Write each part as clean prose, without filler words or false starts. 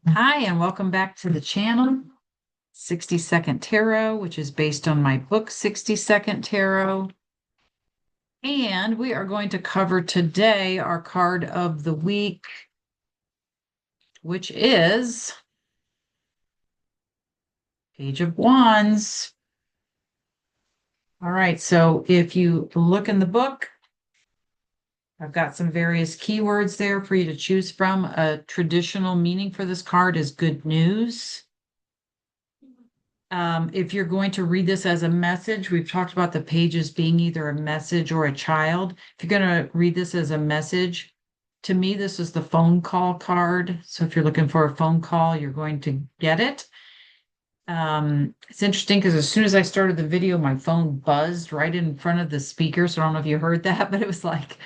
Hi, and welcome back to the channel, 60-Second Tarot, which is based on my book, 60-Second Tarot. And we are going to cover today our card of the week, which is Page of Wands. All right, so if you look in the book, I've got some various keywords there for you to choose from. A traditional meaning for this card is good news. If you're going to read this as a message, we've talked about the pages being either a message or a child. If you're going to read this as a message, to me, this is the phone call card. So if you're looking for a phone call, you're going to get it. It's interesting because as soon as I started the video, my phone buzzed right in front of the speaker. So I don't know if you heard that, but it was like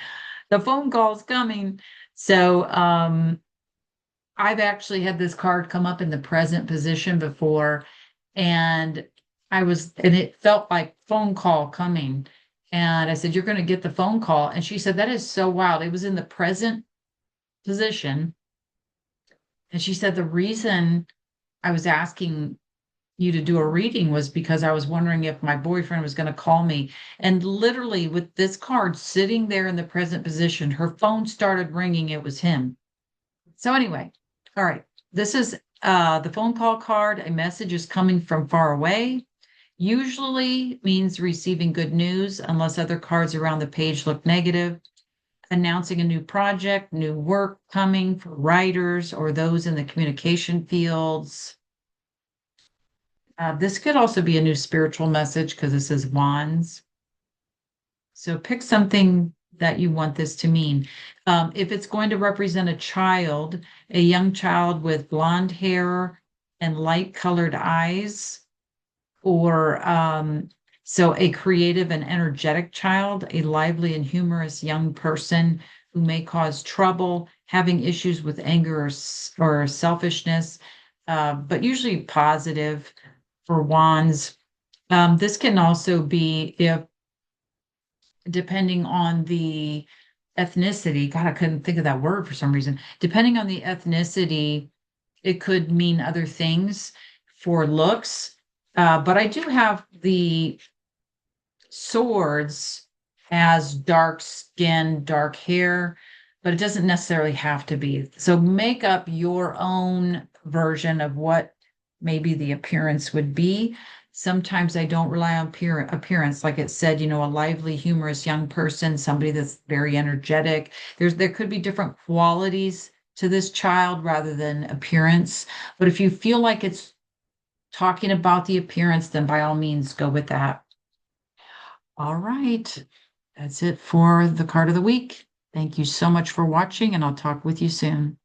the phone call's coming. So I've actually had this card come up in the present position before, and and it felt like phone call coming. And I said, "You're going to get the phone call." And she said, "That is so wild." It was in the present position. And she said, "The reason I was asking you to do a reading was because I was wondering if my boyfriend was going to call me." And literally, with this card sitting there in the present position, her phone started ringing. It was him. So anyway, all right. This is the phone call card. A message is coming from far away. Usually means receiving good news, unless other cards around the page look negative. Announcing a new project, new work coming for writers or those in the communication fields. This could also be a new spiritual message because this is wands. So pick something that you want this to mean. If it's going to represent a young child with blonde hair and light colored eyes, or so a creative and energetic child, a lively and humorous young person who may cause trouble, having issues with anger or selfishness, but usually positive for wands. This can also be if depending on the ethnicity. God, I couldn't think of that word for some reason. Depending on the ethnicity, it could mean other things for looks. But I do have the swords as dark skin, dark hair, but it doesn't necessarily have to be. So make up your own version of what maybe the appearance would be. Sometimes I don't rely on appearance, like it said, a lively, humorous young person, somebody that's very energetic. There could be different qualities to this child rather than appearance. But if you feel like it's talking about the appearance, then by all means go with that. All right. That's it for the card of the week. Thank you so much for watching, and I'll talk with you soon.